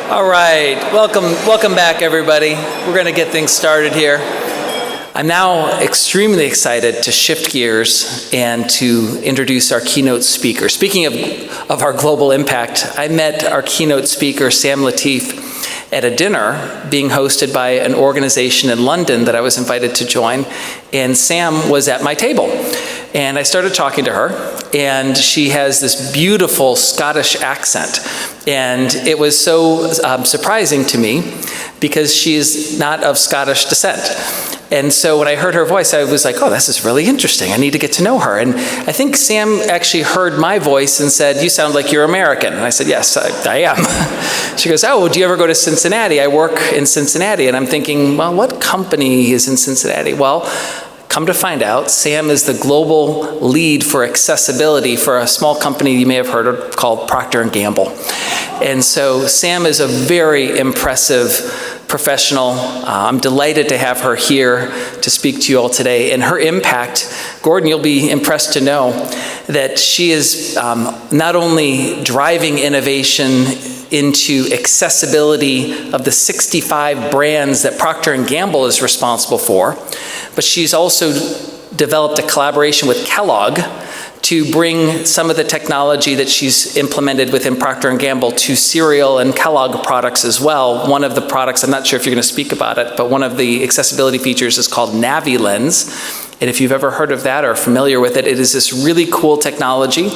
All right, welcome back, everybody. We're going to get things started here. I'm now extremely excited to shift gears and to introduce our keynote speaker. Speaking of our global impact, I met our keynote speaker, Sam Latif, at a dinner being hosted by an organization in London that I was invited to join, and Sam was at my table. And I started talking to her, and she has this beautiful Scottish accent. And it was so surprising to me because she is not of Scottish descent. And so when I heard her voice, I was like, oh, this is really interesting. I need to get to know her. And I think Sam actually heard my voice and said, you sound like you're American. And I said, yes, I am. She goes, oh, do you ever go to Cincinnati? I work in Cincinnati. And I'm thinking, well, what company is in Cincinnati? Well, come to find out, Sam is the global lead for accessibility for a small company you may have heard of called Procter & Gamble. And so Sam is a very impressive professional. I'm delighted to have her here to speak to you all today. And her impact, Gordon, you'll be impressed to know that she is not only driving innovation into accessibility of the 65 brands that Procter & Gamble is responsible for, but she's also developed a collaboration with Kellogg to bring some of the technology that she's implemented within Procter & Gamble to cereal and Kellogg products as well. One of the products, I'm not sure if you're going to speak about it, but one of the accessibility features is called NaviLens. And if you've ever heard of that or familiar with it, it is this really cool technology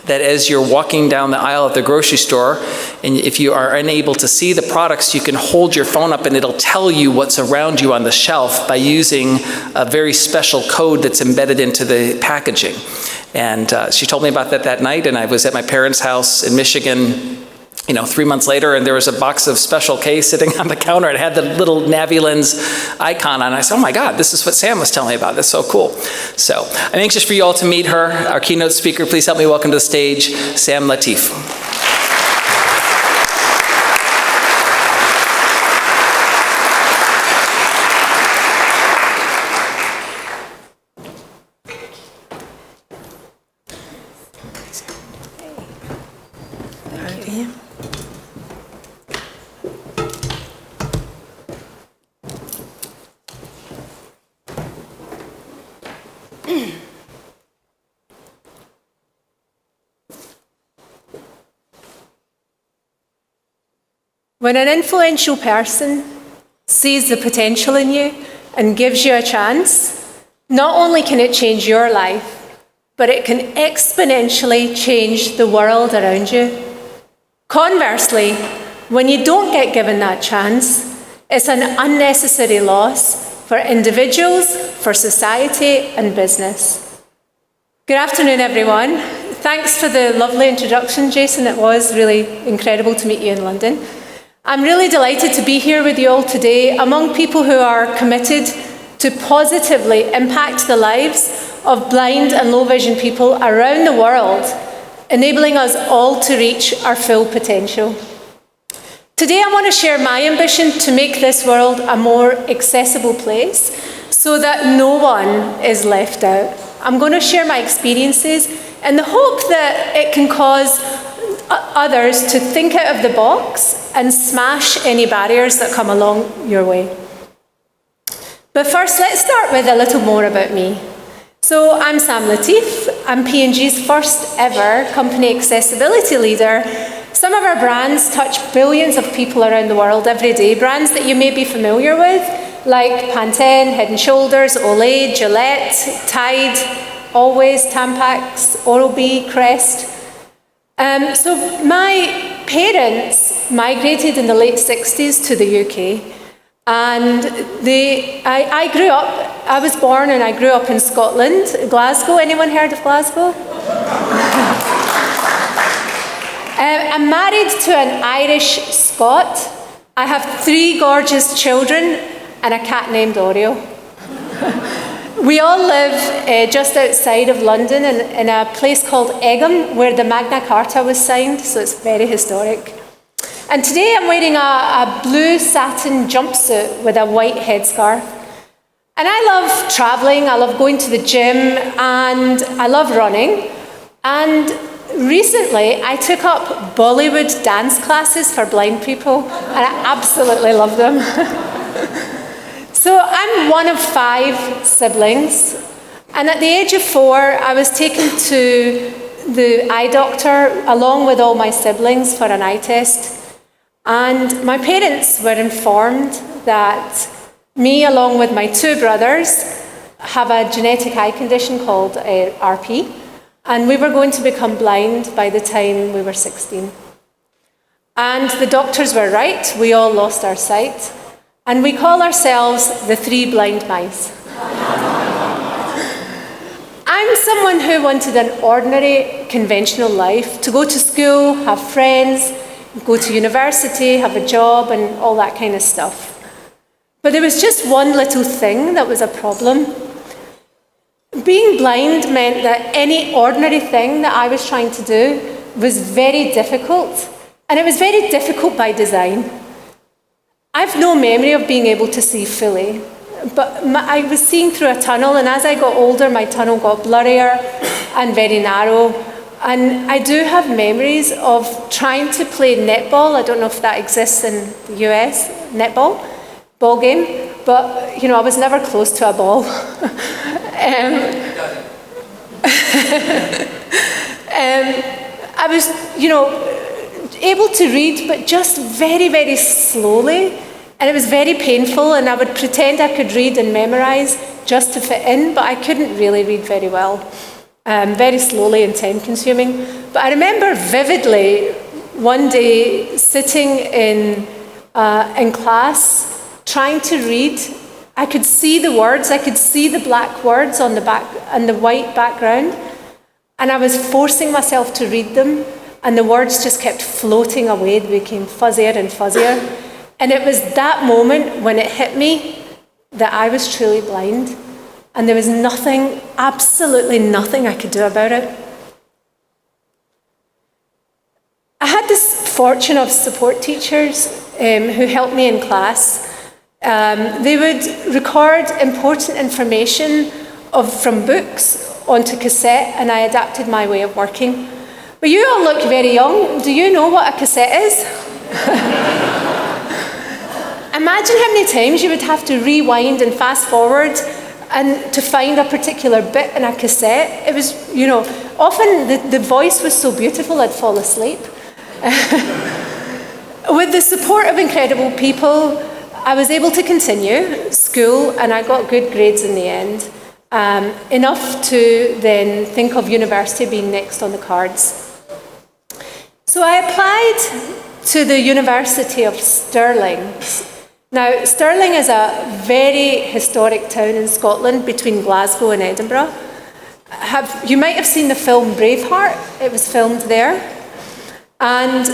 that as you're walking down the aisle at the grocery store, and if you are unable to see the products, you can hold your phone up and it'll tell you what's around you on the shelf by using a very special code that's embedded into the packaging. And she told me about that night, and I was at my parents' house in Michigan 3 months later, and there was a box of Special K sitting on the counter. It had the little NaviLens icon on it. I said, oh my God, this is what Sam was telling me about. That's so cool. So I'm anxious for you all to meet her. Our keynote speaker, please help me welcome to the stage, Sam Latif. When an influential person sees the potential in you and gives you a chance, not only can it change your life, but it can exponentially change the world around you. Conversely, when you don't get given that chance, it's an unnecessary loss for individuals, for society, and business. Good afternoon, everyone. Thanks for the lovely introduction, Jason. It was really incredible to meet you in London. I'm really delighted to be here with you all today among people who are committed to positively impact the lives of blind and low vision people around the world, enabling us all to reach our full potential. Today I want to share my ambition to make this world a more accessible place so that no one is left out. I'm going to share my experiences in the hope that it can cause others to think out of the box and smash any barriers that come along your way. But first, let's start with a little more about me. So I'm Sam Latif. I'm P&G's first ever company accessibility leader. Some of our brands touch billions of people around the world every day, brands that you may be familiar with, like Pantene, Head & Shoulders, Olay, Gillette, Tide, Always, Tampax, Oral-B, Crest. So my parents migrated in the late 60s to the UK, and I was born and I grew up in Scotland, Glasgow. Anyone heard of Glasgow? I'm married to an Irish Scot. I have 3 gorgeous children and a cat named Oreo. We all live just outside of London in a place called Egham, where the Magna Carta was signed, so it's very historic. And today I'm wearing a blue satin jumpsuit with a white headscarf. And I love traveling, I love going to the gym, and I love running. And recently, I took up Bollywood dance classes for blind people, and I absolutely love them. So I'm one of 5 siblings, and at the age of 4, I was taken to the eye doctor along with all my siblings for an eye test. And my parents were informed that me, along with my 2 brothers, have a genetic eye condition called RP, and we were going to become blind by the time we were 16. And the doctors were right, we all lost our sight, and we call ourselves the 3 blind mice. I'm someone who wanted an ordinary, conventional life, to go to school, have friends, go to university, have a job, and all that kind of stuff. But there was just one little thing that was a problem. Being blind meant that any ordinary thing that I was trying to do was very difficult, and it was very difficult by design. I've no memory of being able to see fully, but I was seeing through a tunnel, and as I got older, my tunnel got blurrier and very narrow. And I do have memories of trying to play netball. I don't know if that exists in the US, netball, ball game, but I was never close to a ball. I was, able to read, but just very, very slowly. And it was very painful, and I would pretend I could read and memorize just to fit in, but I couldn't really read very well. Very slowly and time-consuming. But I remember vividly one day sitting in class, trying to read. I could see the words, I could see the black words on the back and the white background, and I was forcing myself to read them, and the words just kept floating away. They became fuzzier and fuzzier. And it was that moment when it hit me that I was truly blind, and there was nothing, absolutely nothing I could do about it. I had this fortune of support teachers who helped me in class. They would record important information from books onto cassette, and I adapted my way of working. But you all look very young. Do you know what a cassette is? Imagine how many times you would have to rewind and fast forward and to find a particular bit in a cassette. It was, often the voice was so beautiful I'd fall asleep. With the support of incredible people, I was able to continue school, and I got good grades in the end, enough to then think of university being next on the cards. So I applied to the University of Stirling. Now, Stirling is a very historic town in Scotland between Glasgow and Edinburgh. You might have seen the film Braveheart. It was filmed there. And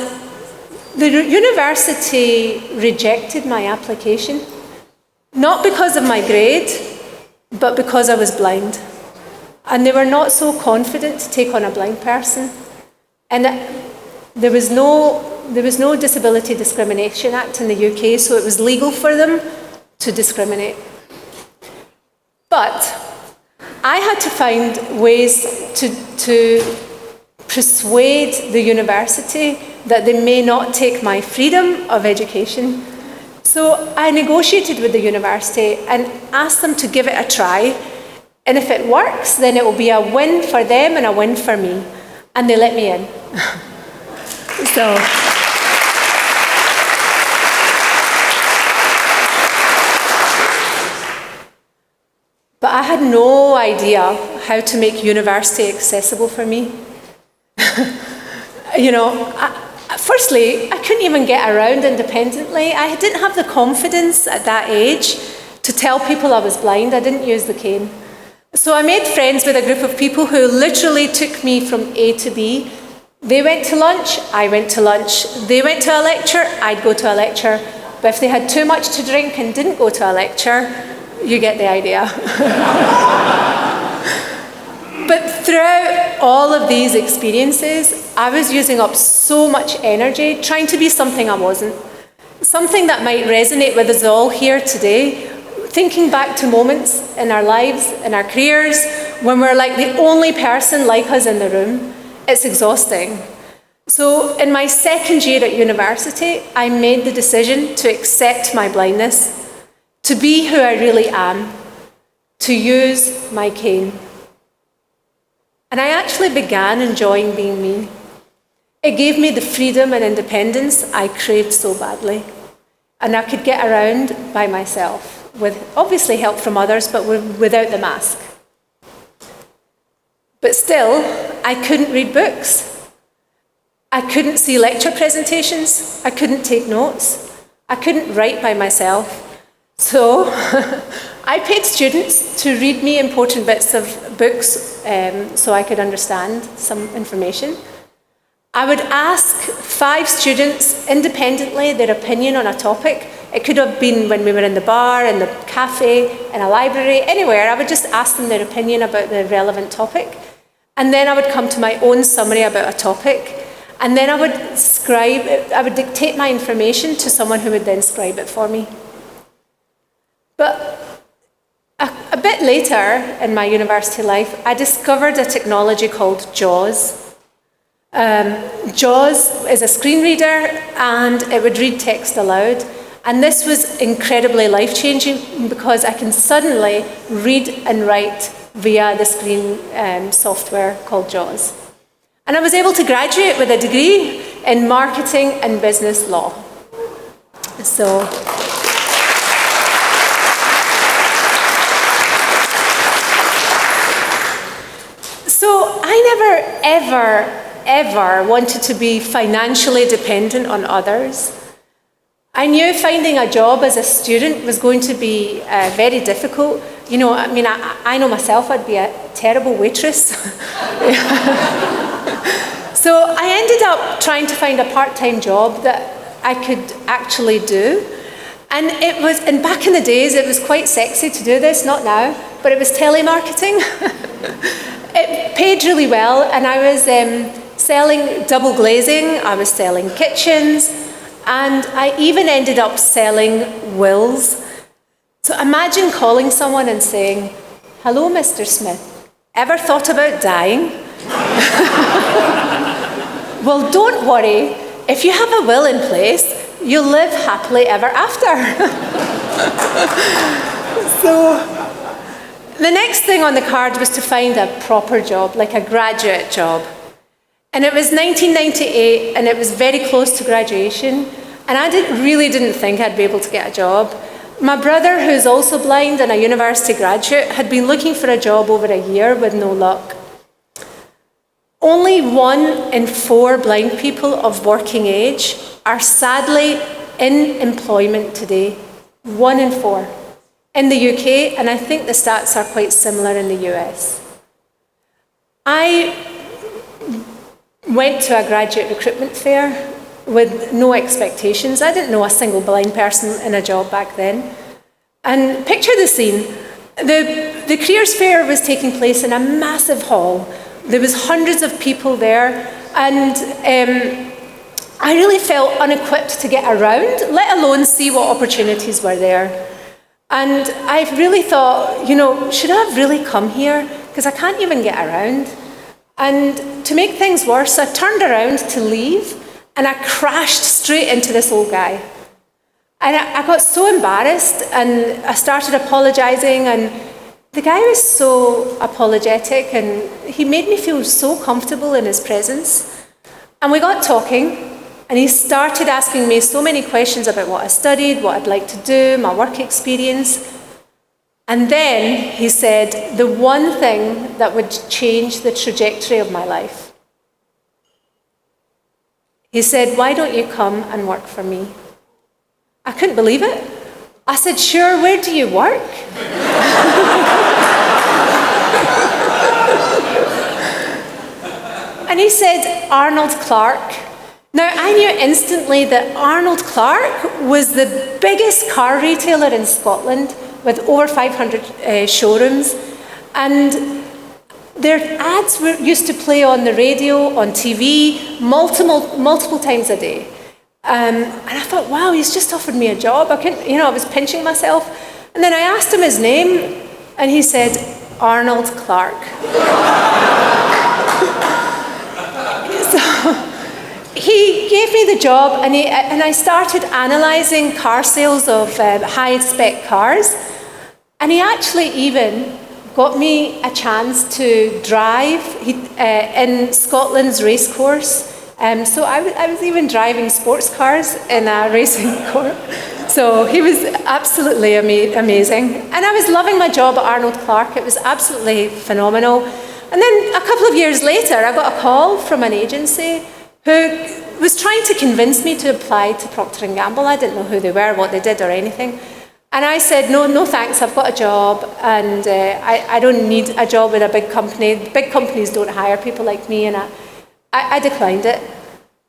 the university rejected my application, not because of my grade, but because I was blind. And they were not so confident to take on a blind person. And there was no Disability Discrimination Act in the UK, so it was legal for them to discriminate. But I had to find ways to persuade the university that they may not take my freedom of education. So I negotiated with the university and asked them to give it a try. And if it works, then it will be a win for them and a win for me. And they let me in. But I had no idea how to make university accessible for me. Firstly, I couldn't even get around independently. I didn't have the confidence at that age to tell people I was blind. I didn't use the cane. So I made friends with a group of people who literally took me from A to B. They went to lunch, I went to lunch. They went to a lecture, I'd go to a lecture. But if they had too much to drink and didn't go to a lecture, you get the idea. But throughout all of these experiences, I was using up so much energy trying to be something I wasn't. Something that might resonate with us all here today, thinking back to moments in our lives, in our careers, when we're like the only person like us in the room. it's exhausting. So in my second year at university, I made the decision to accept my blindness, to be who I really am, to use my cane. And I actually began enjoying being me. It gave me the freedom and independence I craved so badly. And I could get around by myself, with obviously help from others, but without the mask. But still, I couldn't read books. I couldn't see lecture presentations. I couldn't take notes. I couldn't write by myself. So I paid students to read me important bits of books so I could understand some information. I would ask 5 students independently their opinion on a topic. It could have been when we were in the bar, in the cafe, in a library, anywhere. I would just ask them their opinion about the relevant topic. And then I would come to my own summary about a topic. And then I would dictate my information to someone who would then scribe it for me. But a bit later in my university life, I discovered a technology called JAWS. JAWS is a screen reader, and it would read text aloud. And this was incredibly life-changing because I can suddenly read and write via the screen software called JAWS. And I was able to graduate with a degree in marketing and business law. So I never, ever wanted to be financially dependent on others. I knew finding a job as a student was going to be very difficult. You know, I mean, I know myself, I'd be a terrible waitress. So I ended up trying to find a part-time job that I could actually do. And back in the days, it was quite sexy to do this, not now, but it was telemarketing. It paid really well, and I was selling double glazing, I was selling kitchens, and I even ended up selling wills. So imagine calling someone and saying, "Hello, Mr. Smith, ever thought about dying?" Well, don't worry, if you have a will in place, you'll live happily ever after. So the next thing on the card was to find a proper job, like a graduate job. And it was 1998, and it was very close to graduation, and I really didn't think I'd be able to get a job. My brother, who's also blind and a university graduate, had been looking for a job over a year with no luck. Only 1 in 4 blind people of working age are sadly in employment today. 1 in 4. In the UK, and I think the stats are quite similar in the US. I went to a graduate recruitment fair with no expectations. I didn't know a single blind person in a job back then. And picture the scene. The careers fair was taking place in a massive hall. There was hundreds of people there, and I really felt unequipped to get around, let alone see what opportunities were there. And I really thought, you know, should I have really come here? Because I can't even get around. And to make things worse, I turned around to leave, and I crashed straight into this old guy. And I got so embarrassed, and I started apologizing, and the guy was so apologetic, and he made me feel so comfortable in his presence. And we got talking, and he started asking me so many questions about what I studied, what I'd like to do, my work experience. And then he said the one thing that would change the trajectory of my life. He said, "Why don't you come and work for me?" I couldn't believe it. I said, "Sure, where do you work?" And he said, "Arnold Clark." Now, I knew instantly that Arnold Clark was the biggest car retailer in Scotland with over 500 showrooms. And their ads used to play on the radio, on TV, multiple times a day. And I thought, wow, he's just offered me a job. I was pinching myself. And then I asked him his name, and he said, "Arnold Clark." me the job, and I started analysing car sales of high-spec cars, and he actually even got me a chance to drive in Scotland's racecourse. So I was even driving sports cars in a racing course. So he was absolutely amazing. And I was loving my job at Arnold Clark. It was absolutely phenomenal. And then a couple of years later, I got a call from an agency who was trying to convince me to apply to Procter & Gamble. I didn't know who they were, what they did, or anything. And I said, no thanks, I've got a job, and I don't need a job in a big company. Big companies don't hire people like me, and I declined it.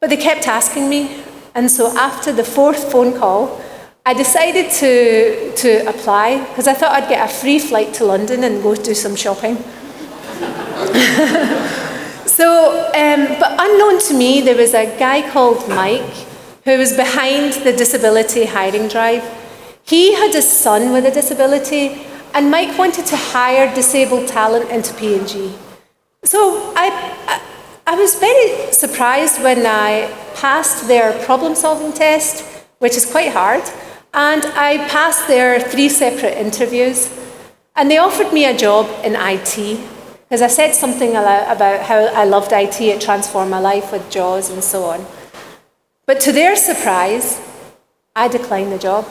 But they kept asking me, and so after the 4th phone call, I decided to apply, because I thought I'd get a free flight to London and go do some shopping. But unknown to me, there was a guy called Mike who was behind the disability hiring drive. He had a son with a disability, and Mike wanted to hire disabled talent into P&G. So I was very surprised when I passed their problem-solving test, which is quite hard, and I passed their 3 separate interviews, and they offered me a job in IT, because I said something about how I loved IT, it transformed my life with JAWS and so on. But to their surprise, I declined the job.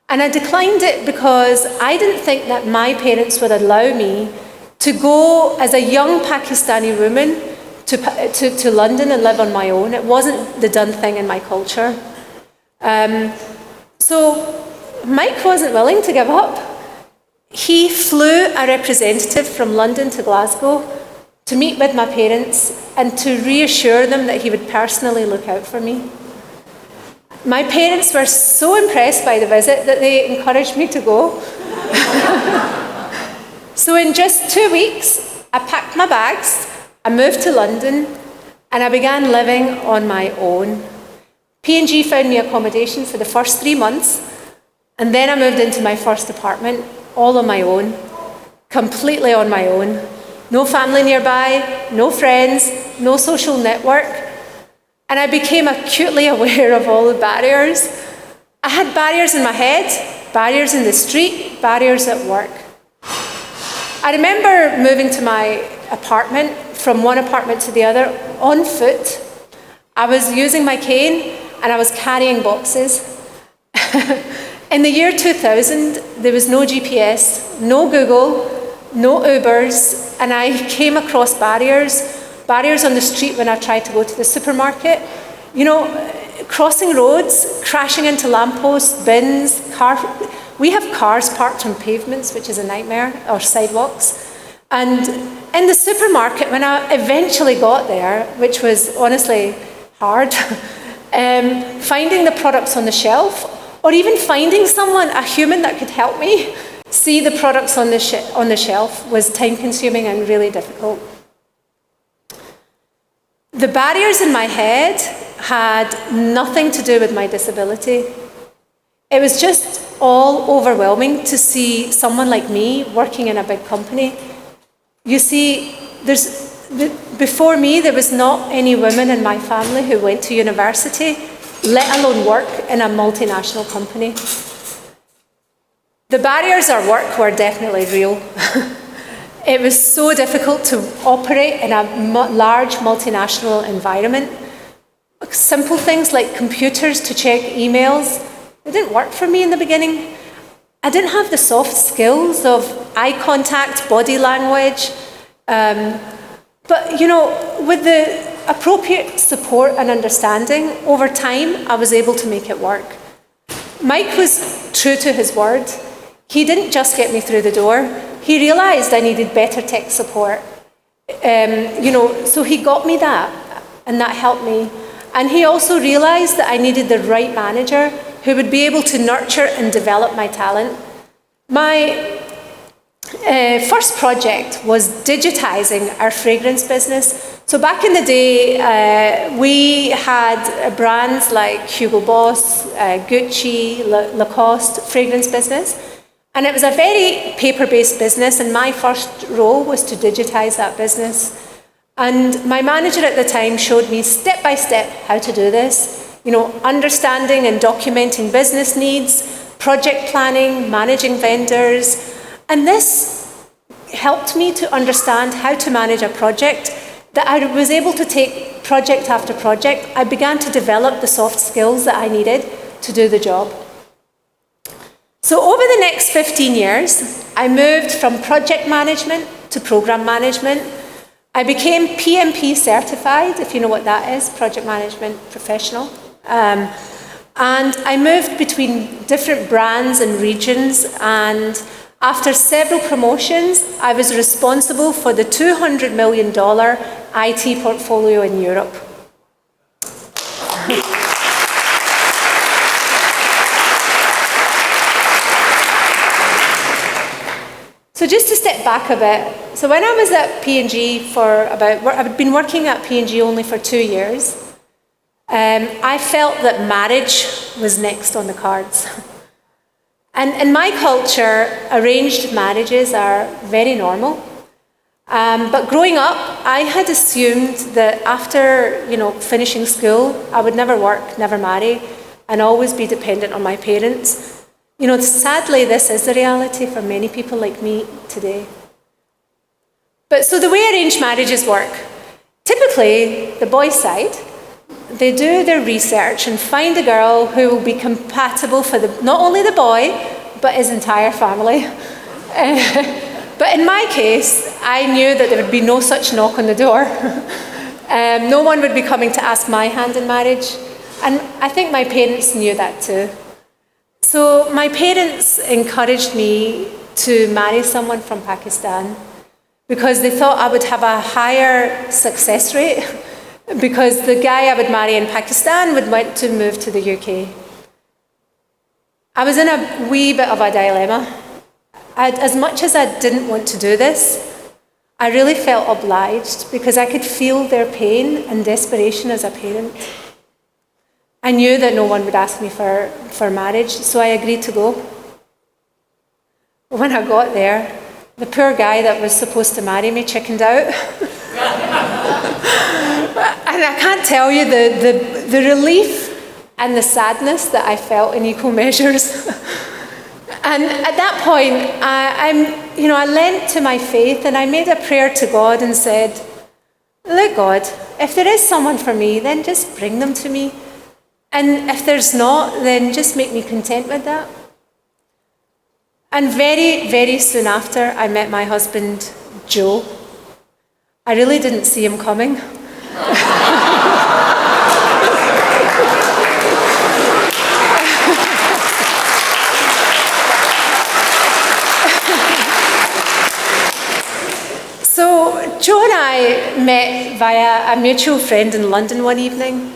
And I declined it because I didn't think that my parents would allow me to go as a young Pakistani woman to London and live on my own. It wasn't the done thing in my culture. So Mike wasn't willing to give up. He flew a representative from London to Glasgow to meet with my parents and to reassure them that he would personally look out for me. My parents were so impressed by the visit that they encouraged me to go. So in just 2 weeks, I packed my bags, I moved to London, and I began living on my own. P&G found me accommodation for the first 3 months, and then I moved into my first apartment, all on my own, completely on my own. No family nearby, no friends, no social network. And I became acutely aware of all the barriers. I had barriers in my head, barriers in the street, barriers at work. I remember moving to my apartment, from one apartment to the other, on foot. I was using my cane and I was carrying boxes. In the year 2000, there was no GPS, no Google, no Ubers, and I came across barriers on the street when I tried to go to the supermarket. You know, crossing roads, crashing into lampposts, bins, we have cars parked on pavements, which is a nightmare, or sidewalks. And in the supermarket, when I eventually got there, which was honestly hard, finding the products on the shelf, or even finding someone, a human that could help me see the products on the shelf was time-consuming and really difficult. The barriers in my head had nothing to do with my disability. It was just all overwhelming to see someone like me working in a big company. You see, before me, there was not any women in my family who went to university, let alone work in a multinational company. The barriers at work were definitely real. It was so difficult to operate in a large multinational environment. Simple things like computers to check emails, it didn't work for me in the beginning. I didn't have the soft skills of eye contact, body language. But, you know, with the appropriate support and understanding, over time, I was able to make it work. Mike was true to his word. He didn't just get me through the door. He realized I needed better tech support. So he got me that, and that helped me. And he also realized that I needed the right manager who would be able to nurture and develop my talent. My first project was digitizing our fragrance business. So back in the day, we had brands like Hugo Boss, Gucci, Lacoste fragrance business. And it was a very paper-based business, and my first role was to digitize that business. And my manager at the time showed me step by step how to do this. Understanding and documenting business needs, project planning, managing vendors. And this helped me to understand how to manage a project, that I was able to take project after project. I began to develop the soft skills that I needed to do the job. So over the next 15 years, I moved from project management to program management. I became PMP certified, if you know what that is, project management professional. And I moved between different brands and regions, and after several promotions, I was responsible for the $200 million IT portfolio in Europe. So just to step back a bit, so when I was at P&G I'd been working at P&G only for 2 years, I felt that marriage was next on the cards. And in my culture, arranged marriages are very normal. But growing up, I had assumed that after finishing school, I would never work, never marry, and always be dependent on my parents. Sadly, this is the reality for many people like me today. But so the way arranged marriages work, typically the boys' side, they do their research and find a girl who will be compatible for not only the boy, but his entire family. But in my case, I knew that there would be no such knock on the door. No one would be coming to ask my hand in marriage. And I think my parents knew that too. So my parents encouraged me to marry someone from Pakistan because they thought I would have a higher success rate because the guy I would marry in Pakistan would want to move to the UK. I was in a wee bit of a dilemma. As much as I didn't want to do this, I really felt obliged because I could feel their pain and desperation as a parent. I knew that no one would ask me for marriage, so I agreed to go. But when I got there, the poor guy that was supposed to marry me chickened out. And I can't tell you the relief and the sadness that I felt in equal measures. And at that point, I leant to my faith and I made a prayer to God and said, look, God, if there is someone for me, then just bring them to me. And if there's not, then just make me content with that. And very, very soon after, I met my husband, Joe. I really didn't see him coming. So Joe and I met via a mutual friend in London one evening.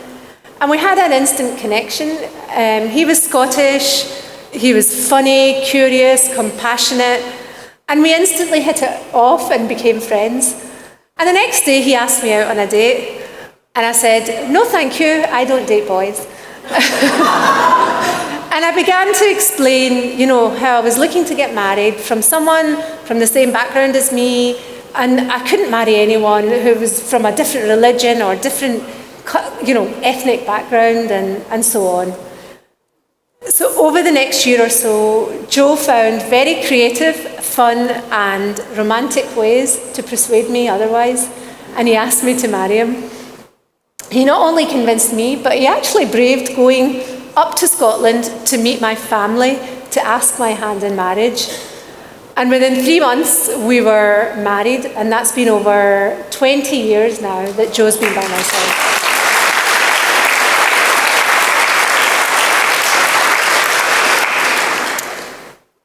And we had an instant connection. He was Scottish, he was funny, curious, compassionate, and we instantly hit it off and became friends. And the next day he asked me out on a date, and I said, no thank you, I don't date boys. And I began to explain, how I was looking to get married from someone from the same background as me, and I couldn't marry anyone who was from a different religion or different ethnic background and so on. So over the next year or so, Joe found very creative, fun and romantic ways to persuade me otherwise, and he asked me to marry him. He not only convinced me, but he actually braved going up to Scotland to meet my family to ask my hand in marriage. And within 3 months, we were married, and that's been over 20 years now that Joe's been by my side.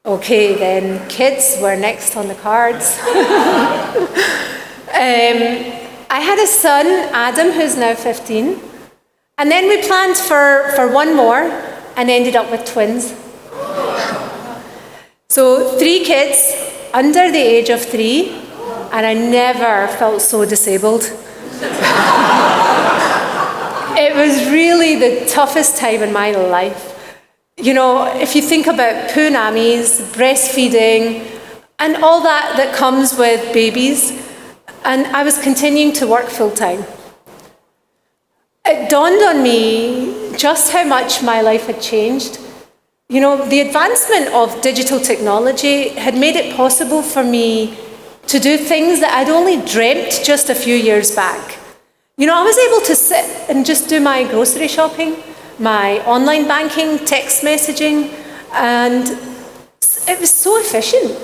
Okay, then kids were next on the cards. I had a son, Adam, who's now 15. And then we planned for one more and ended up with twins. So 3 kids under the age of 3, and I never felt so disabled. It was really the toughest time in my life. If you think about punamis, breastfeeding, and all that comes with babies, and I was continuing to work full-time. It dawned on me just how much my life had changed. You know, the advancement of digital technology had made it possible for me to do things that I'd only dreamt just a few years back. You know, I was able to sit and just do my grocery shopping, my online banking, text messaging, and it was so efficient.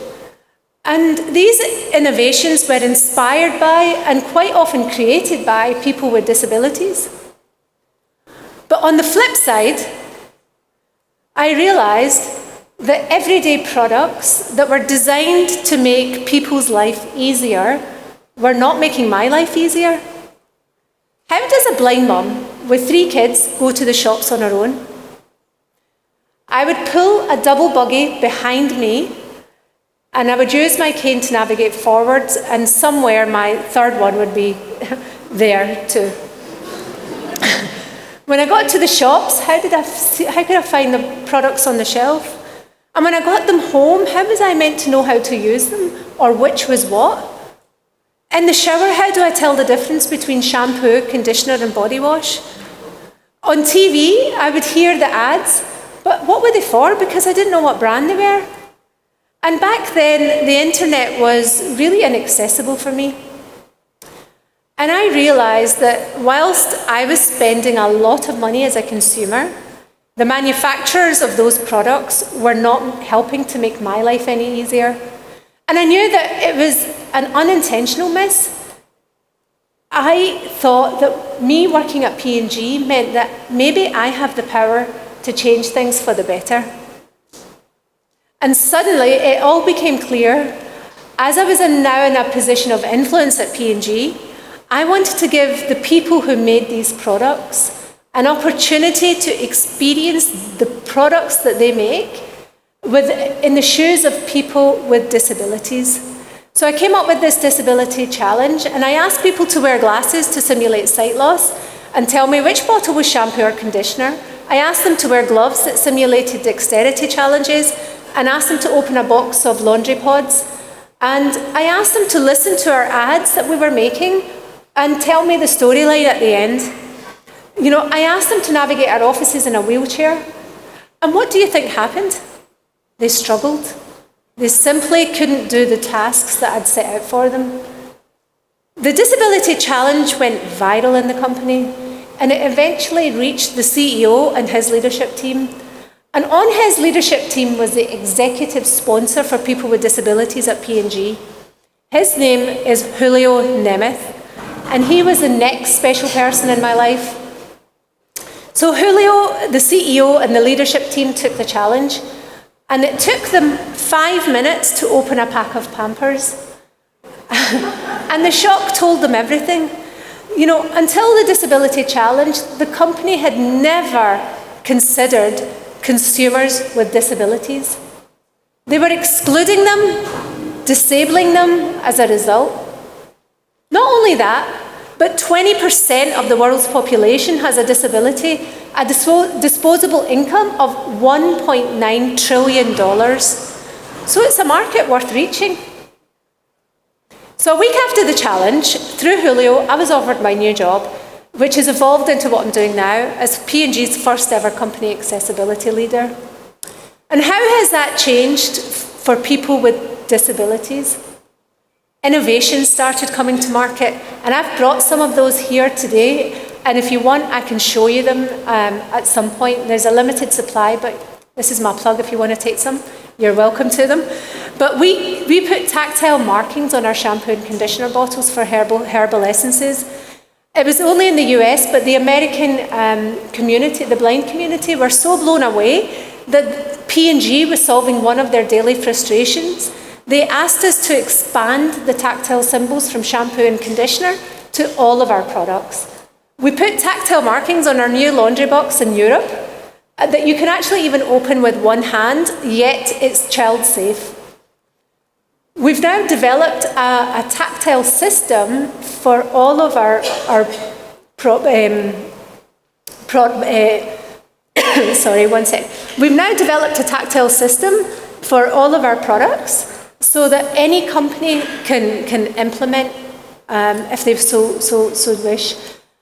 And these innovations were inspired by and quite often created by people with disabilities. But on the flip side, I realized that everyday products that were designed to make people's life easier were not making my life easier. How does a blind mum with 3 kids go to the shops on her own? I would pull a double buggy behind me, and I would use my cane to navigate forwards, and somewhere my third one would be there too. When I got to the shops, how could I find the products on the shelf? And when I got them home, how was I meant to know how to use them, or which was what? In the shower, how do I tell the difference between shampoo, conditioner, and body wash? On TV, I would hear the ads, but what were they for? Because I didn't know what brand they were. And back then, the internet was really inaccessible for me. And I realized that whilst I was spending a lot of money as a consumer, the manufacturers of those products were not helping to make my life any easier. And I knew that it was an unintentional miss. I thought that me working at P&G meant that maybe I have the power to change things for the better. And suddenly it all became clear. As I was now in a position of influence at P&G, I wanted to give the people who made these products an opportunity to experience the products that they make in the shoes of people with disabilities. So I came up with this disability challenge, and I asked people to wear glasses to simulate sight loss and tell me which bottle was shampoo or conditioner. I asked them to wear gloves that simulated dexterity challenges, and asked them to open a box of laundry pods. And I asked them to listen to our ads that we were making and tell me the storyline at the end. You know, I asked them to navigate our offices in a wheelchair. And what do you think happened? They struggled. They simply couldn't do the tasks that I'd set out for them. The disability challenge went viral in the company, and it eventually reached the CEO and his leadership team. And on his leadership team was the executive sponsor for people with disabilities at P&G. His name is Julio Nemeth, and he was the next special person in my life. So Julio, the CEO, and the leadership team took the challenge, and it took them 5 minutes to open a pack of Pampers. And the shock told them everything. You know, until the disability challenge, the company had never considered consumers with disabilities. They were excluding them, disabling them as a result. Not only that, but 20% of the world's population has a disability, a disposable income of $1.9 trillion. So it's a market worth reaching. So a week after the challenge, through Julio, I was offered my new job, which has evolved into what I'm doing now as P&G's first ever company accessibility leader. And how has that changed for people with disabilities? Innovations started coming to market, and I've brought some of those here today, and if you want, I can show you them at some point. There's a limited supply, but this is my plug if you want to take some. You're welcome to them. But we put tactile markings on our shampoo and conditioner bottles for herbal essences. It was only in the US, but the American community, the blind community, were so blown away that P&G was solving one of their daily frustrations. They asked us to expand the tactile symbols from shampoo and conditioner to all of our products. We put tactile markings on our new laundry box in Europe that you can actually even open with one hand, yet it's child safe. We've now developed a tactile system for all of our sorry, one sec. We've now developed a tactile system for all of our products so that any company can implement if they so wish.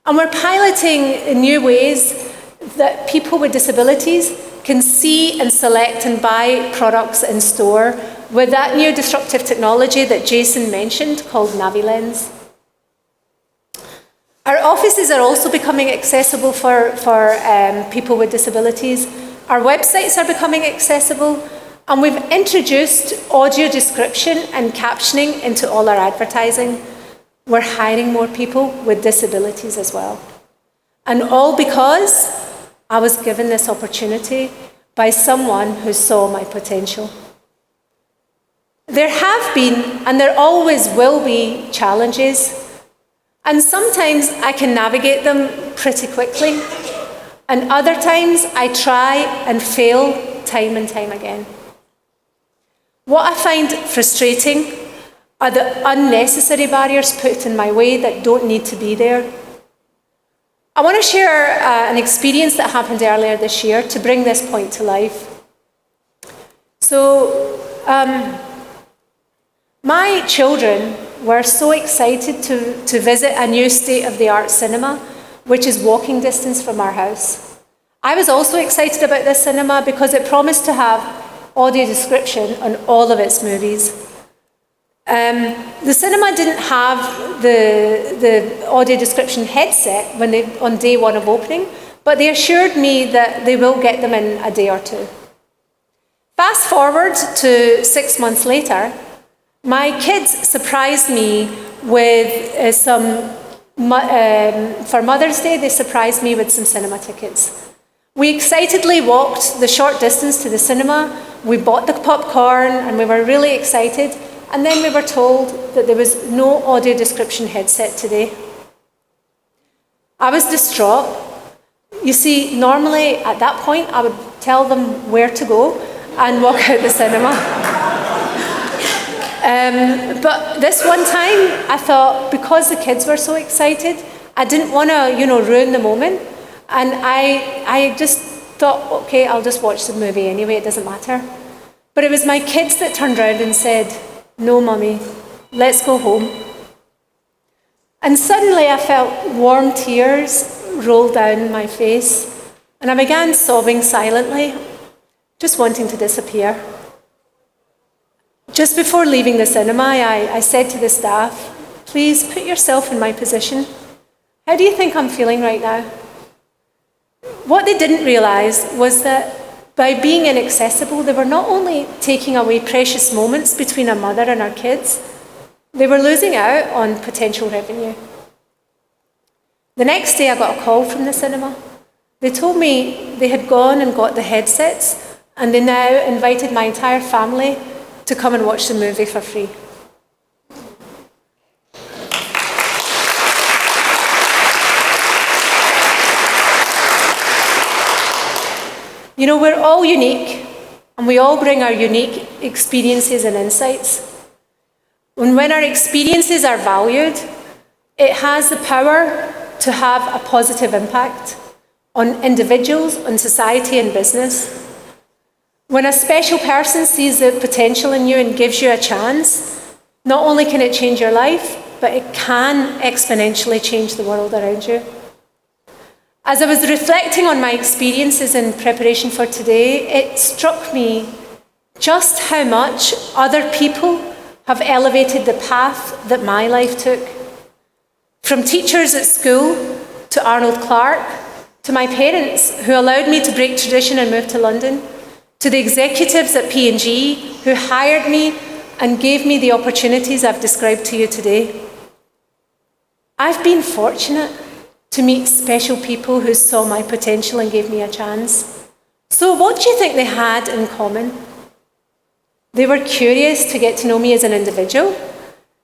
And we're piloting new ways that people with disabilities can see and select and buy products in store with that new disruptive technology that Jason mentioned called NaviLens. Our offices are also becoming accessible for people with disabilities. Our websites are becoming accessible, and we've introduced audio description and captioning into all our advertising. We're hiring more people with disabilities as well. And all because I was given this opportunity by someone who saw my potential. There have been, and there always will be, challenges. And sometimes I can navigate them pretty quickly, and other times I try and fail time and time again. What I find frustrating are the unnecessary barriers put in my way that don't need to be there. I want to share an experience that happened earlier this year to bring this point to life. So, my children were so excited to visit a new state-of-the-art cinema, which is walking distance from our house. I was also excited about this cinema because it promised to have audio description on all of its movies. The cinema didn't have the audio description headset on day one of opening, but they assured me that they will get them in a day or two. Fast forward to 6 months later, my kids surprised me with for Mother's Day, they surprised me with some cinema tickets. We excitedly walked the short distance to the cinema, we bought the popcorn, and we were really excited, and then we were told that there was no audio description headset today. I was distraught. You see, normally at that point, I would tell them where to go and walk out the cinema. But this one time, I thought, because the kids were so excited, I didn't want to, ruin the moment. And I just thought, okay, I'll just watch the movie anyway, it doesn't matter. But it was my kids that turned around and said, no, Mummy, let's go home. And suddenly I felt warm tears roll down my face, and I began sobbing silently, just wanting to disappear. Just before leaving the cinema, I said to the staff, please put yourself in my position. How do you think I'm feeling right now? What they didn't realise was that by being inaccessible, they were not only taking away precious moments between a mother and her kids, they were losing out on potential revenue. The next day I got a call from the cinema. They told me they had gone and got the headsets, and they now invited my entire family to come and watch the movie for free. We're all unique, and we all bring our unique experiences and insights. And when our experiences are valued, it has the power to have a positive impact on individuals, on society and business. When a special person sees the potential in you and gives you a chance, not only can it change your life, but it can exponentially change the world around you. As I was reflecting on my experiences in preparation for today, it struck me just how much other people have elevated the path that my life took. From teachers at school, to Arnold Clark, to my parents who allowed me to break tradition and move to London, to the executives at P&G who hired me and gave me the opportunities I've described to you today. I've been fortunate to meet special people who saw my potential and gave me a chance. So what do you think they had in common? They were curious to get to know me as an individual.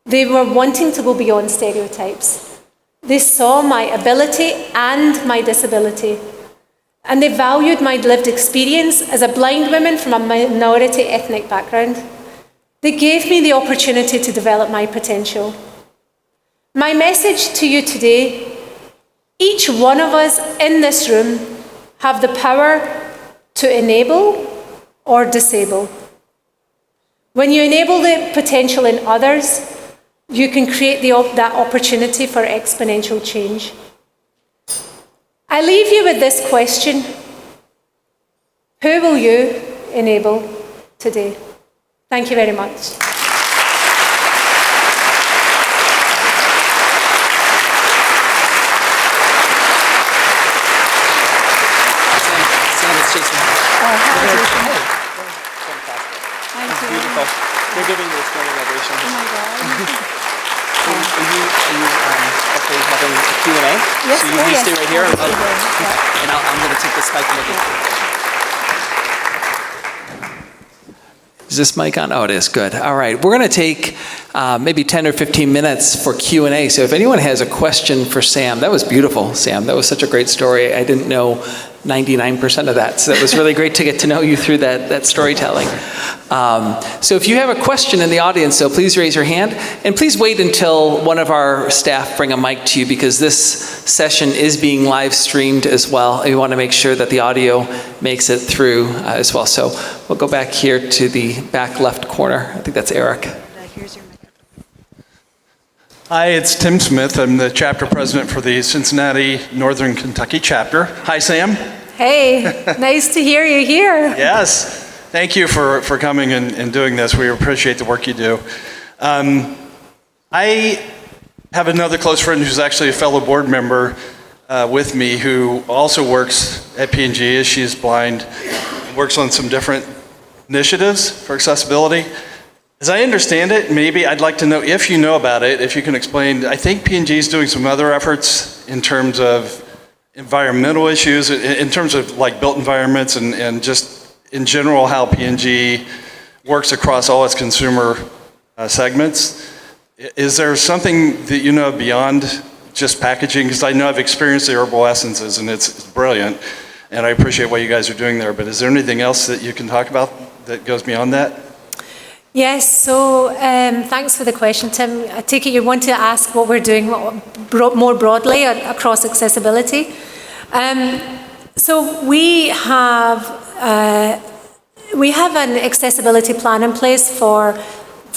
They were wanting to go beyond stereotypes. They saw my ability and my disability. And they valued my lived experience as a blind woman from a minority ethnic background. They gave me the opportunity to develop my potential. My message to you today: each one of us in this room have the power to enable or disable. When you enable the potential in others, you can create that opportunity for exponential change. I leave you with this question. Who will you enable today? Thank you very much. Beautiful. They're giving you a standing ovation. Oh my God. Are you hopefully having a Q&A? Yes. So you stay right here, Yeah. and I'm going to take this mic and make it. Is this mic on? Oh, it is. Good. All right. We're going to take maybe 10 or 15 minutes for Q&A. So if anyone has a question for Sam, that was beautiful, Sam. That was such a great story. I didn't know 99% of that. So it was really great to get to know you through that storytelling. So if you have a question in the audience, so please raise your hand. And please wait until one of our staff bring a mic to you, because this session is being live streamed as well. We want to make sure that the audio makes it through as well. So we'll go back here to the back left corner. I think that's Eric. Here's your microphone. Hi, it's Tim Smith. I'm the chapter president for the Cincinnati, Northern Kentucky chapter. Hi, Sam. Hey, nice to hear you here. Yes. Thank you for coming and doing this. We appreciate the work you do. I have another close friend who's actually a fellow board member with me, who also works at P&G. She's blind, works on some different initiatives for accessibility. As I understand it, maybe I'd like to know if you know about it, if you can explain. I think P&G is doing some other efforts in terms of environmental issues, in terms of like built environments, and just in general how P&G works across all its consumer segments. Is there something that you know beyond just packaging? Because I know I've experienced the herbal essences and it's brilliant, and I appreciate what you guys are doing there, but is there anything else that you can talk about that goes beyond that? Yes, so thanks for the question, Tim. I take it you want to ask what we're doing more broadly across accessibility. So we have an accessibility plan in place for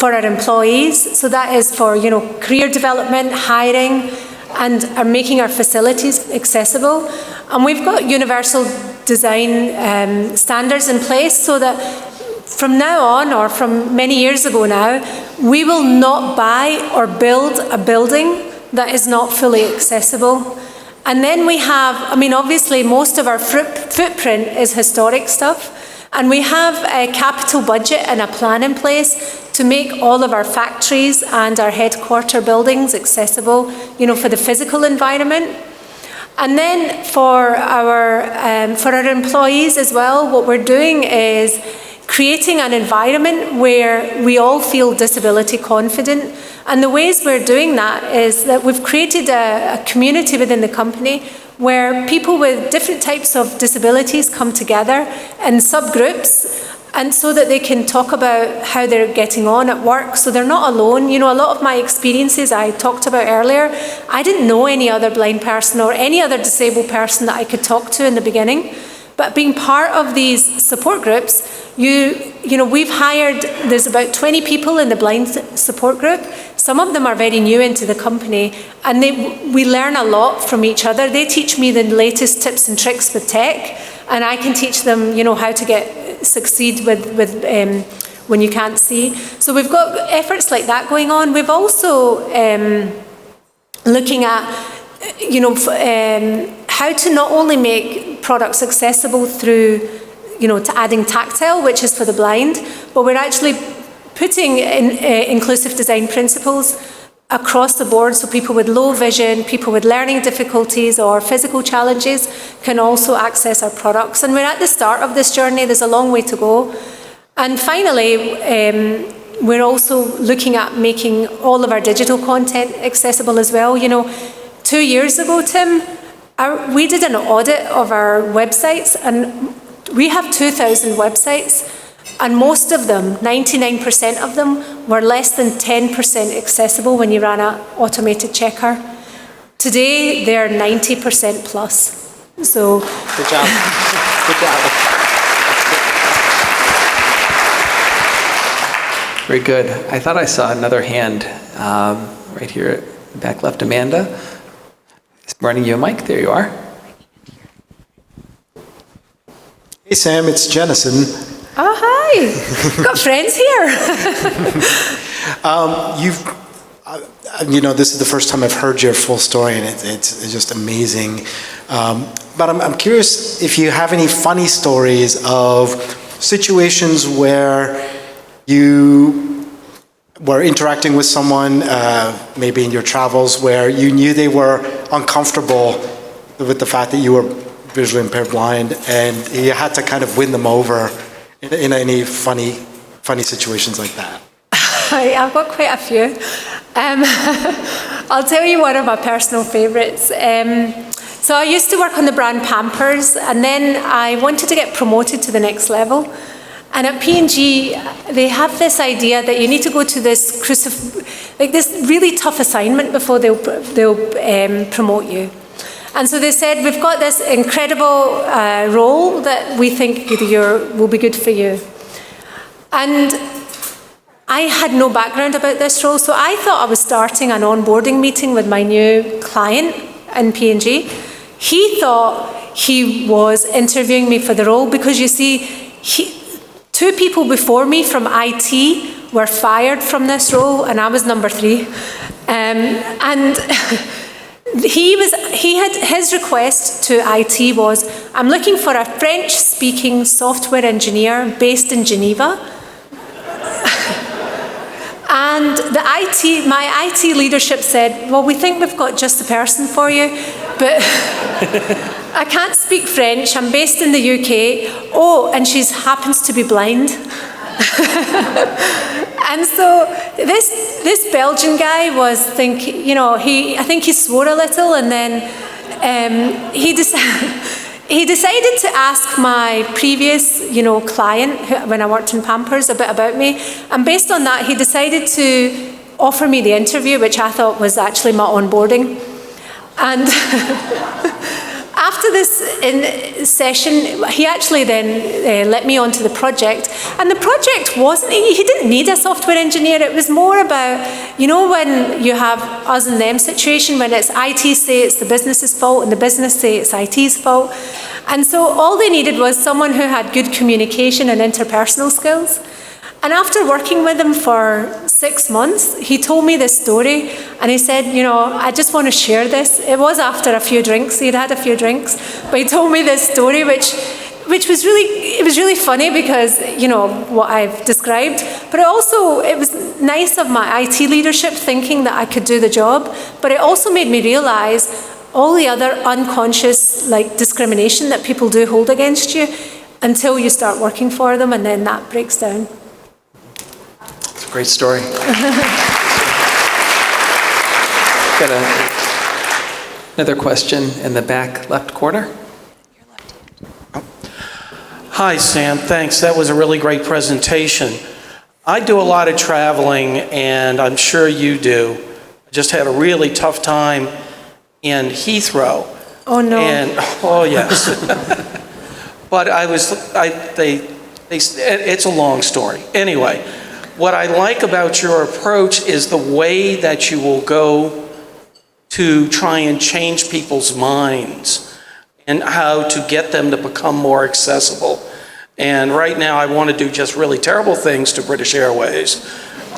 our employees. So that is for career development, hiring, and are making our facilities accessible. And we've got universal design standards in place so that from now on, or from many years ago now, we will not buy or build a building that is not fully accessible. And then we have, obviously most of our footprint is historic stuff, and we have a capital budget and a plan in place to make all of our factories and our headquarter buildings accessible, for the physical environment. And then for our employees as well, what we're doing is creating an environment where we all feel disability confident. And the ways we're doing that is that we've created a community within the company where people with different types of disabilities come together in subgroups, and so that they can talk about how they're getting on at work, so they're not alone. A lot of my experiences I talked about earlier, I didn't know any other blind person or any other disabled person that I could talk to in the beginning. But being part of these support groups, we've hired, there's about 20 people in the blind support group. Some of them are very new into the company, and we learn a lot from each other. They teach me the latest tips and tricks with tech, and I can teach them, how to succeed with when you can't see. So we've got efforts like that going on. We've also looking at, how to not only make products accessible through, to adding tactile, which is for the blind, but we're actually putting inclusive design principles across the board, so people with low vision, people with learning difficulties or physical challenges can also access our products. And we're at the start of this journey. There's a long way to go. And finally, we're also looking at making all of our digital content accessible as well. 2 years ago, Tim, we did an audit of our websites, and we have 2,000 websites, and most of them, 99% of them, were less than 10% accessible when you ran an automated checker. Today, they're 90% plus. So, good job. Good job. Very good. I thought I saw another hand Right here at the back left, Amanda. Running you a mic. There you are. Hey Sam, it's Jennison. Oh, hi. Got friends here. This is the first time I've heard your full story, and it's just amazing. But I'm curious if you have any funny stories of situations where you were interacting with someone, maybe in your travels, where you knew they were uncomfortable with the fact that you were visually impaired blind, and you had to kind of win them over in any funny situations like that. I've got quite a few. I'll tell you one of my personal favourites. So I used to work on the brand Pampers, and then I wanted to get promoted to the next level. And at P&G, they have this idea that you need to go to this this really tough assignment before they'll promote you. And so they said, we've got this incredible role that we think will be good for you. And I had no background about this role, so I thought I was starting an onboarding meeting with my new client in P&G. He thought he was interviewing me for the role because, you see, two people before me from IT were fired from this role, and I was number 3. And his request to IT was, I'm looking for a French-speaking software engineer based in Geneva. And my IT leadership said, well, we think we've got just the person for you, but I can't speak French, I'm based in the UK, and she happens to be blind. And so this Belgian guy was thinking, I think he swore a little, and then he decided to ask my previous, client when I worked in Pampers a bit about me, and based on that, he decided to offer me the interview, which I thought was actually my onboarding. And after this session, he actually then let me onto the project. And the project he didn't need a software engineer. It was more about, when you have us and them situation, when it's IT say it's the business's fault and the business say it's IT's fault. And so all they needed was someone who had good communication and interpersonal skills. And after working with him for 6 months, he told me this story, and he said, I just want to share this. It was after a few drinks. He'd had a few drinks, but he told me this story, which was really funny because, what I've described, but it was nice of my IT leadership thinking that I could do the job, but it also made me realize all the other unconscious, discrimination that people do hold against you until you start working for them, and then that breaks down. Great story. Got another question in the back left corner. Hi, Sam. Thanks. That was a really great presentation. I do a lot of traveling, and I'm sure you do. I just had a really tough time in Heathrow. Oh, no. Oh, yes. But it's a long story. Anyway, what I like about your approach is the way that you will go to try and change people's minds and how to get them to become more accessible. And right now I want to do just really terrible things to British Airways,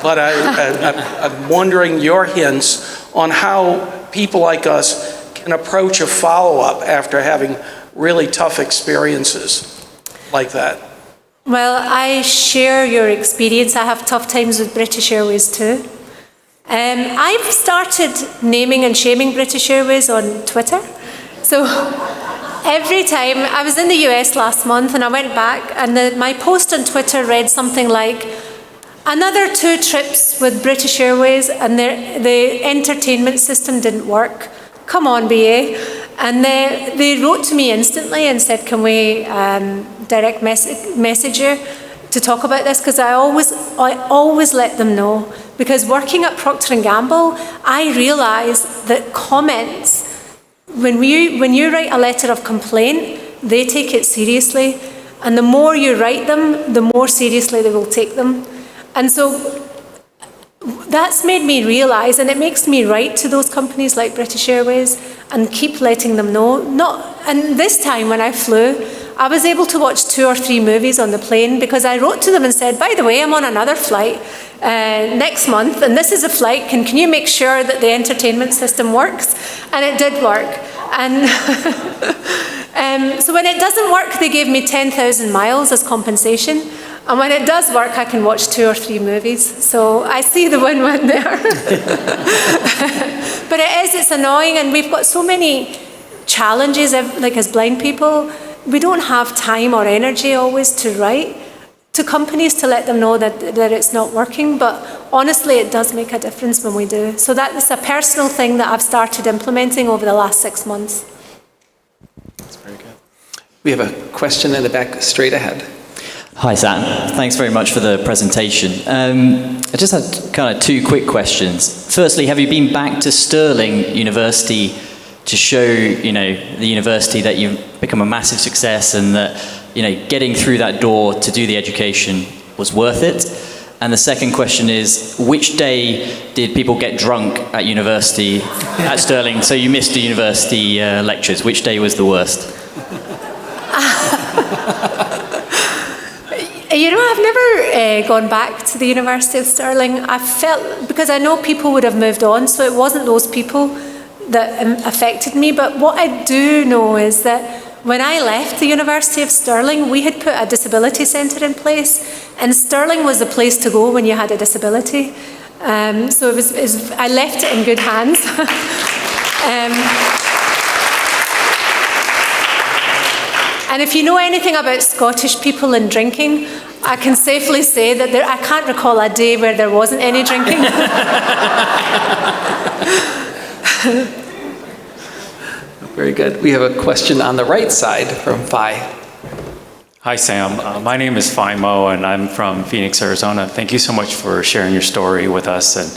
but I'm wondering your hints on how people like us can approach a follow-up after having really tough experiences like that. Well, I share your experience. I have tough times with British Airways too. I've started naming and shaming British Airways on Twitter. So every time, I was in the US last month and I went back, and my post on Twitter read something like, another 2 trips with British Airways and the entertainment system didn't work. Come on, BA. And they wrote to me instantly and said, can we direct message you to talk about this? Because I always let them know. Because working at Procter & Gamble, I realized that comments, when you write a letter of complaint, they take it seriously. And the more you write them, the more seriously they will take them. And so That's made me realise, and it makes me write to those companies like British Airways and keep letting them know. And this time when I flew, I was able to watch 2 or 3 movies on the plane because I wrote to them and said, by the way, I'm on another flight next month, and this is a flight. Can you make sure that the entertainment system works? And it did work. And so when it doesn't work, they gave me 10,000 miles as compensation. And when it does work, I can watch 2 or 3 movies. So I see the win-win there. But it's annoying, and we've got so many challenges, like as blind people. We don't have time or energy always to write to companies to let them know that it's not working. But honestly, it does make a difference when we do. So that's a personal thing that I've started implementing over the last 6 months. That's very good. We have a question in the back, straight ahead. Hi, Sam. Thanks very much for the presentation. I just had kind of 2 quick questions. Firstly, have you been back to Stirling University to show, the university that you've become a massive success and that, getting through that door to do the education was worth it? And the second question is, which day did people get drunk at university at Stirling? So you missed the university lectures. Which day was the worst? I've never gone back to the University of Stirling. I felt, because I know people would have moved on, so it wasn't those people that affected me. But what I do know is that when I left the University of Stirling, we had put a disability centre in place, and Stirling was the place to go when you had a disability. So I left it in good hands. And if you know anything about Scottish people and drinking, I can safely say that I can't recall a day where there wasn't any drinking. Very good. We have a question on the right side from Phi. Hi, Sam. My name is Phi Mo, and I'm from Phoenix, Arizona. Thank you so much for sharing your story with us, and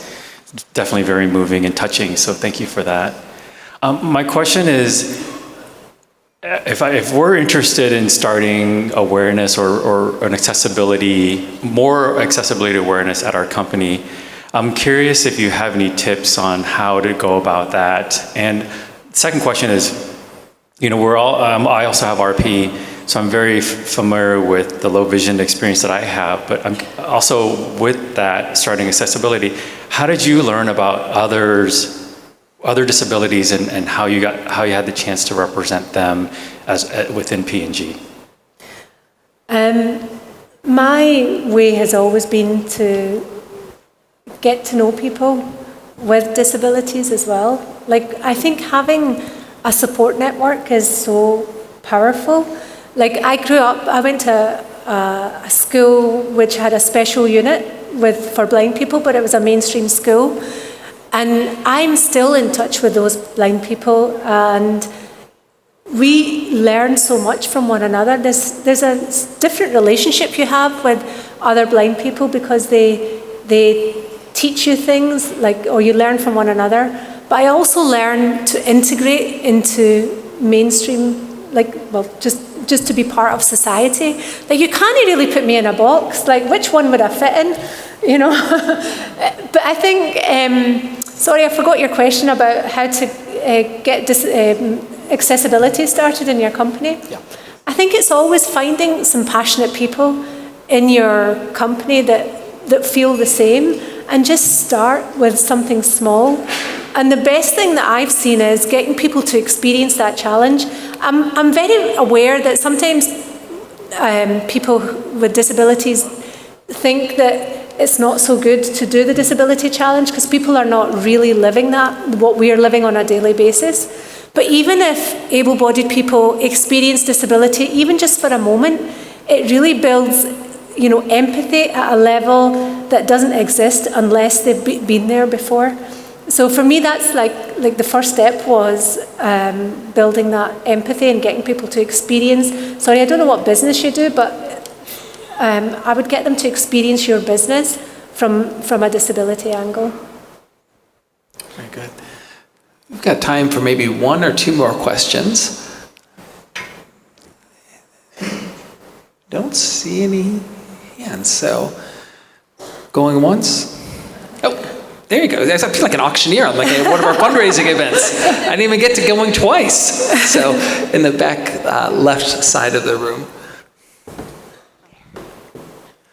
it's definitely very moving and touching, so thank you for that. My question is, if we're interested in starting awareness or an more accessibility awareness at our company, I'm curious if you have any tips on how to go about that. And second question is, I also have RP, so I'm very familiar with the low vision experience that I have, but I'm also with that starting accessibility. How did you learn about other disabilities and how you had the chance to represent them within P&G? My way has always been to get to know people with disabilities as well. I think having a support network is so powerful. I went to a school which had a special unit for blind people, but it was a mainstream school. And I'm still in touch with those blind people, and we learn so much from one another. There's a different relationship you have with other blind people because they teach you things, or you learn from one another. But I also learn to integrate into mainstream, just to be part of society. You can't really put me in a box. Which one would I fit in? But I think, sorry, I forgot your question about how to get accessibility started in your company. Yeah. I think it's always finding some passionate people in your company that feel the same, and just start with something small. And the best thing that I've seen is getting people to experience that challenge. I'm very aware that sometimes people with disabilities think that it's not so good to do the disability challenge because people are not really living what we are living on a daily basis. But even if able-bodied people experience disability, even just for a moment, it really builds, empathy at a level that doesn't exist unless they've been there before. So for me, that's like the first step was building that empathy and getting people to experience. Sorry, I don't know what business you do, but I would get them to experience your business from a disability angle. Very good. We've got time for maybe 1 or 2 more questions. Don't see any hands, so going once, Oh, there you go. I feel like an auctioneer on like one of our fundraising events. I didn't even get to going twice. So in the back left side of the room.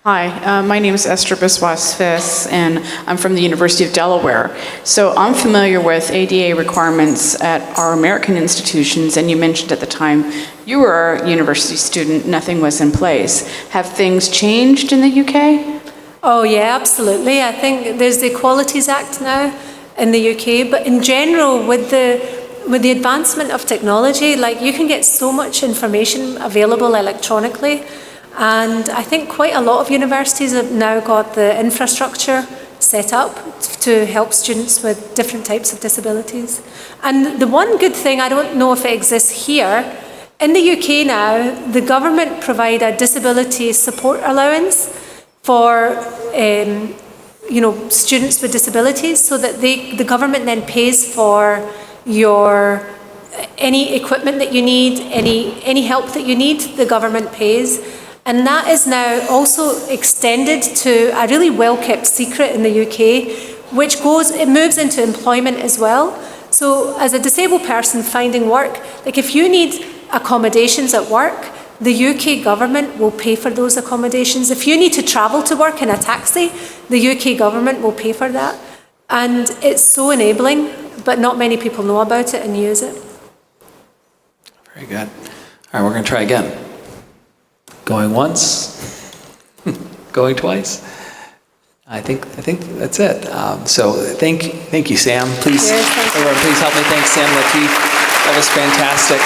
Hi, my name is Esther Biswas-Fiss, and I'm from the University of Delaware. So I'm familiar with ADA requirements at our American institutions, and you mentioned at the time you were a university student, nothing was in place. Have things changed in the UK? Oh yeah, absolutely. I think there's the Equalities Act now in the UK, but in general, with the advancement of technology, like you can get so much information available electronically. And I think quite a lot of universities have now got the infrastructure set up to help students with different types of disabilities. And the one good thing, I don't know if it exists here, in the UK now, the government provide a disability support allowance for students with disabilities, so that the government then pays for your any equipment that you need, any help that you need, the government pays. And that is now also extended to a really well-kept secret in the UK, which moves into employment as well. So as a disabled person finding work, like if you need accommodations at work, the UK government will pay for those accommodations. If you need to travel to work in a taxi, the UK government will pay for that. And it's so enabling, but not many people know about it and use it. Very good. All right, we're going to try again. Going once, going twice. I think that's it. So thank you, Sam. Please, Yes, thank you. everyone, please help me thank Sam Latif. That was fantastic.